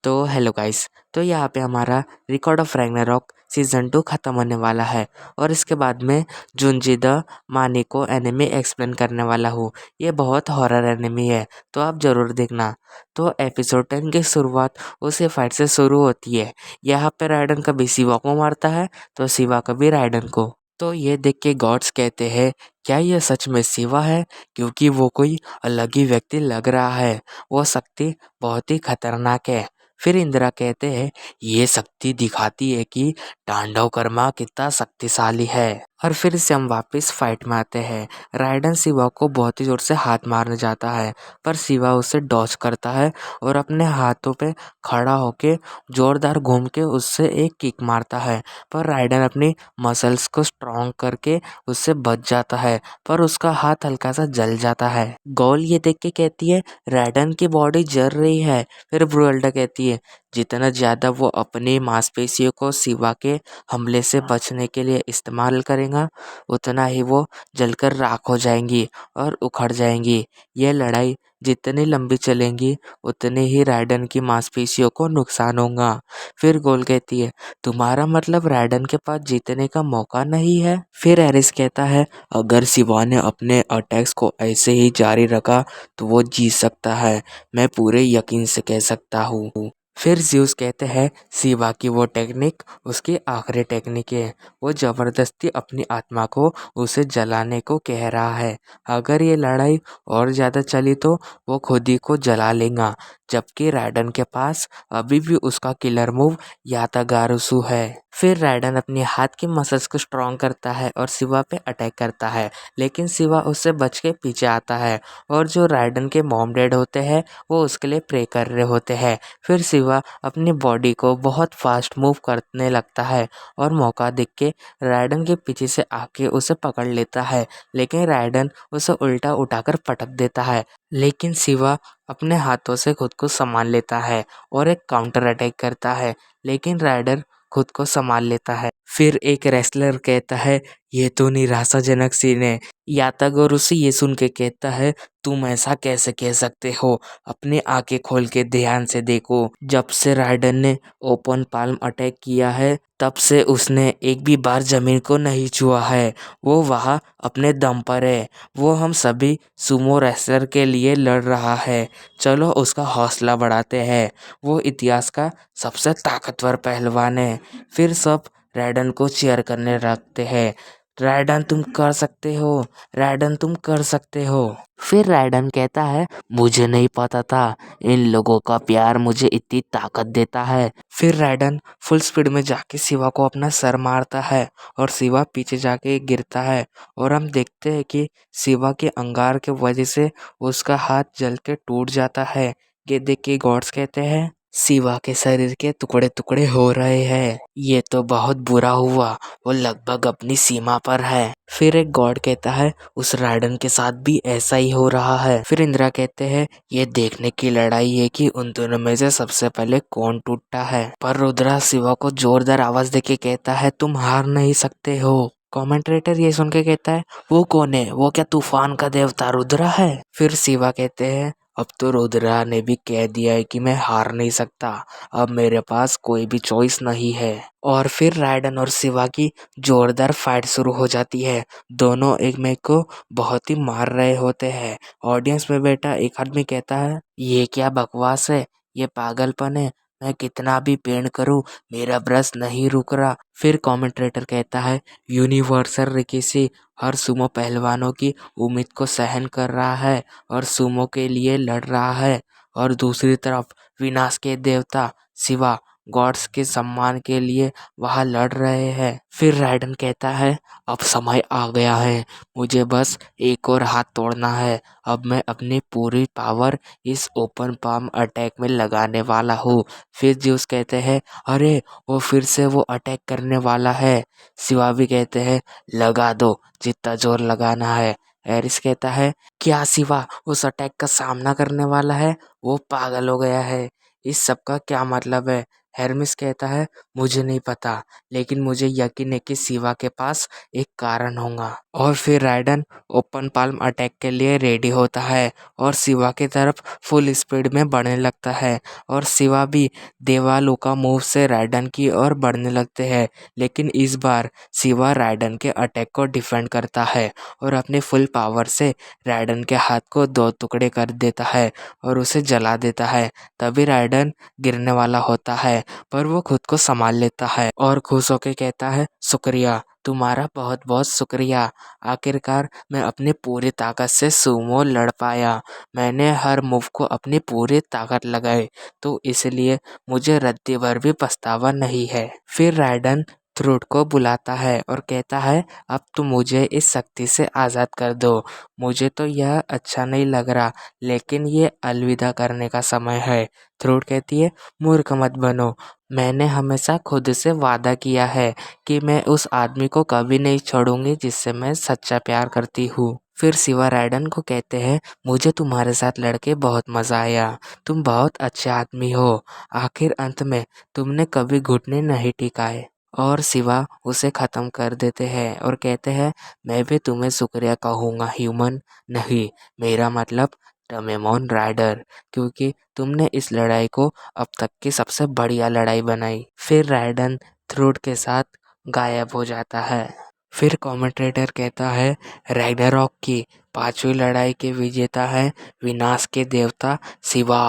तो hello guys. तो यहाँ पे हमारा रिकॉर्ड ऑफ रैग्नारॉक सीजन 2 खत्म होने वाला है और इसके बाद में जुंजी द मानी को एनिमे एक्सप्लेन करने वाला हूँ। ये बहुत हॉरर एनिमे है तो आप ज़रूर देखना। तो एपिसोड 10 की शुरुआत उसी फाइट से शुरू होती है। यहाँ पे राइडन कभी शिवा को मारता है तो शिवा कभी राइडन को। तो ये देख के गॉड्स कहते हैं क्या ये सच में शिवा है, क्योंकि वो कोई अलग ही व्यक्ति लग रहा है। वो शक्ति बहुत ही खतरनाक है। फिर इंदिरा कहते हैं ये शक्ति दिखाती है कि तांडव कर्मा कितना शक्तिशाली है। और फिर से हम वापस फाइट में आते हैं। राइडन शिवा को बहुत ही जोर से हाथ मारने जाता है पर शिवा उसे डॉज करता है और अपने हाथों पे खड़ा होके जोरदार घूम के उससे एक किक मारता है। पर राइडन अपनी मसल्स को स्ट्रॉन्ग करके उससे बच जाता है पर उसका हाथ हल्का सा जल जाता है। गोल ये देख के कहती है राइडन की बॉडी जल रही है। फिर ब्रुएल्डा कहती है जितना ज़्यादा वो अपनी मांसपेशियों को शिवा के हमले से बचने के लिए इस्तेमाल करेगा उतना ही वो जलकर राख हो जाएंगी और उखड़ जाएंगी। यह लड़ाई जितनी लंबी चलेंगी उतनी ही राइडन की मांसपेशियों को नुकसान होगा। फिर गोल कहती है तुम्हारा मतलब राइडन के पास जीतने का मौका नहीं है। फिर एरिस कहता है अगर शिवा ने अपने अटैक्स को ऐसे ही जारी रखा तो वो जीत सकता है, मैं पूरे यकीन से कह सकता हूँ। फिर ज़्यूस कहते हैं शिवा की वो टेक्निक उसकी आखिरी टेक्निक है। वो ज़बरदस्ती अपनी आत्मा को उसे जलाने को कह रहा है। अगर ये लड़ाई और ज़्यादा चली तो वो खुद ही को जला लेगा। जबकि राइडन के पास अभी भी उसका किलर मूव यातागारुसु है। फिर राइडन अपनी हाथ की मसल्स को स्ट्रॉन्ग करता है और शिवा पे अटैक करता है, लेकिन शिवा उससे बच के पीछे आता है और जो राइडन के मॉम डैड होते हैं वो उसके लिए प्रे कर रहे होते हैं। फिर शिवा अपनी बॉडी को बहुत फास्ट मूव करने लगता है और मौका देख के राइडन के पीछे से आके उसे पकड़ लेता है, लेकिन राइडन उसे उल्टा उठाकर पटक देता है। लेकिन शिवा अपने हाथों से खुद को संभाल लेता है और एक काउंटर अटैक करता है, लेकिन राइडर खुद को संभाल लेता है। फिर एक रेसलर कहता है ये तो निराशाजनक सीन है। यातागोरुसी ये सुन के कहता है तुम ऐसा कैसे कह सकते हो, अपनी आंखें खोल के ध्यान से देखो। जब से राइडन ने ओपन पाल्म अटैक किया है तब से उसने एक भी बार जमीन को नहीं छुआ है। वो वहाँ अपने दम पर है। वो हम सभी सुमो रेसलर के लिए लड़ रहा है, चलो उसका हौसला बढ़ाते हैं। वो इतिहास का सबसे ताकतवर पहलवान है। फिर सब राइडन को चीयर करने लगते हैं। राइडन तुम कर सकते हो, राइडन तुम कर सकते हो। फिर राइडन कहता है मुझे नहीं पता था इन लोगों का प्यार मुझे इतनी ताकत देता है। फिर राइडन फुल स्पीड में जाके शिवा को अपना सर मारता है और शिवा पीछे जाके गिरता है और हम देखते हैं कि शिवा के अंगार के वजह से उसका हाथ जल के टूट जाता है। ये देख के गॉड्स कहते हैं शिवा के शरीर के टुकड़े टुकड़े हो रहे हैं, ये तो बहुत बुरा हुआ, वो लगभग अपनी सीमा पर है। फिर एक गॉड कहता है उस राइडन के साथ भी ऐसा ही हो रहा है। फिर इंदिरा कहते हैं ये देखने की लड़ाई है कि उन दोनों में से सबसे पहले कौन टूटता है। पर रुद्रा शिवा को जोरदार आवाज देके कहता है तुम हार नहीं सकते हो। कमेंटेटर ये सुन के कहता है वो कौन है, वो क्या तूफान का देवता रुद्रा है। फिर शिवा कहते हैं अब तो रुद्रा ने भी कह दिया है कि मैं हार नहीं सकता, अब मेरे पास कोई भी चॉइस नहीं है। और फिर राइडन और शिवा की जोरदार फाइट शुरू हो जाती है। दोनों एक में को बहुत ही मार रहे होते हैं। ऑडियंस में बैठा एक आदमी कहता है ये क्या बकवास है, ये पागलपन है, मैं कितना भी पेंट करूं मेरा ब्रश नहीं रुक रहा। फिर कमेंटेटर कहता है यूनिवर्सल रिकिशी हर सुमो पहलवानों की उम्मीद को सहन कर रहा है और सुमो के लिए लड़ रहा है। और दूसरी तरफ विनाश के देवता शिवा गॉड्स के सम्मान के लिए वहाँ लड़ रहे हैं। फिर राइडन कहता है अब समय आ गया है, मुझे बस एक और हाथ तोड़ना है। अब मैं अपनी पूरी पावर इस ओपन पाम अटैक में लगाने वाला हूँ। फिर ज्यूस कहते हैं अरे वो फिर से वो अटैक करने वाला है। शिवा भी कहते हैं लगा दो जितना जोर लगाना है। एरिस कहता है क्या शिवा उस अटैक का सामना करने वाला है, वो पागल हो गया है, इस सब का क्या मतलब है। हेरमिस कहता है मुझे नहीं पता, लेकिन मुझे यकीन है कि शिवा के पास एक कारण होगा। और फिर राइडन ओपन पाल्म अटैक के लिए रेडी होता है और शिवा की तरफ फुल स्पीड में बढ़ने लगता है और शिवा भी देवालुका मूव से राइडन की ओर बढ़ने लगते हैं। लेकिन इस बार शिवा राइडन के अटैक को डिफेंड करता है और अपने फुल पावर से राइडन के हाथ को दो टुकड़े कर देता है और उसे जला देता है। तभी राइडन गिरने वाला होता है, पर वो खुद को संभाल लेता है और खुश होकर कहता है शुक्रिया, तुम्हारा बहुत बहुत शुक्रिया। आखिरकार मैं अपनी पूरी ताकत से सूमो लड़ पाया। मैंने हर मूव को अपनी पूरी ताकत लगाई, तो इसलिए मुझे रत्ती भर भी पछतावा नहीं है। फिर राइडन थ्रूट को बुलाता है और कहता है अब तुम मुझे इस शक्ति से आज़ाद कर दो। मुझे तो यह अच्छा नहीं लग रहा, लेकिन ये अलविदा करने का समय है। थ्रूट कहती है मूर्ख मत बनो, मैंने हमेशा खुद से वादा किया है कि मैं उस आदमी को कभी नहीं छोड़ूंगी जिससे मैं सच्चा प्यार करती हूँ। फिर शिवा राइडन को कहते हैं मुझे तुम्हारे साथ लड़के बहुत मज़ा आया, तुम बहुत अच्छे आदमी हो। आखिर अंत में तुमने कभी घुटने नहीं टिकाए। और शिवा उसे ख़त्म कर देते हैं और कहते हैं मैं भी तुम्हें शुक्रिया कहूँगा ह्यूमन, नहीं, मेरा मतलब टमेमोन राइडर, क्योंकि तुमने इस लड़ाई को अब तक की सबसे बढ़िया लड़ाई बनाई। फिर राइडन थ्रूट के साथ गायब हो जाता है। फिर कमेंटेटर कहता है रैग्नारॉक की पांचवी लड़ाई के विजेता है विनाश के देवता शिवा।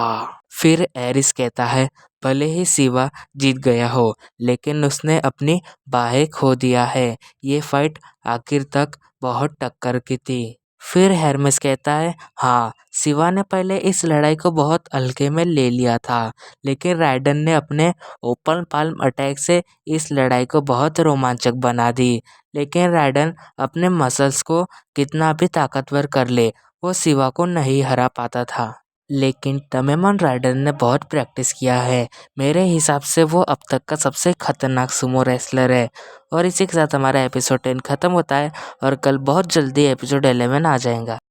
फिर एरिस कहता है भले ही शिवा जीत गया हो, लेकिन उसने अपनी बाहें खो दिया है। ये फाइट आखिर तक बहुत टक्कर की थी। फिर हेरमेस कहता है हाँ, शिवा ने पहले इस लड़ाई को बहुत हल्के में ले लिया था, लेकिन राइडन ने अपने ओपन पाल्म अटैक से इस लड़ाई को बहुत रोमांचक बना दी। लेकिन राइडन अपने मसल्स को कितना भी ताकतवर कर ले, वो शिवा को नहीं हरा पाता था। लेकिन टमेमन राइडर ने बहुत प्रैक्टिस किया है। मेरे हिसाब से वो अब तक का सबसे खतरनाक सुमो रेसलर है। और इसी के साथ हमारा एपिसोड 10 खत्म होता है और कल बहुत जल्दी एपिसोड 11 आ जाएगा।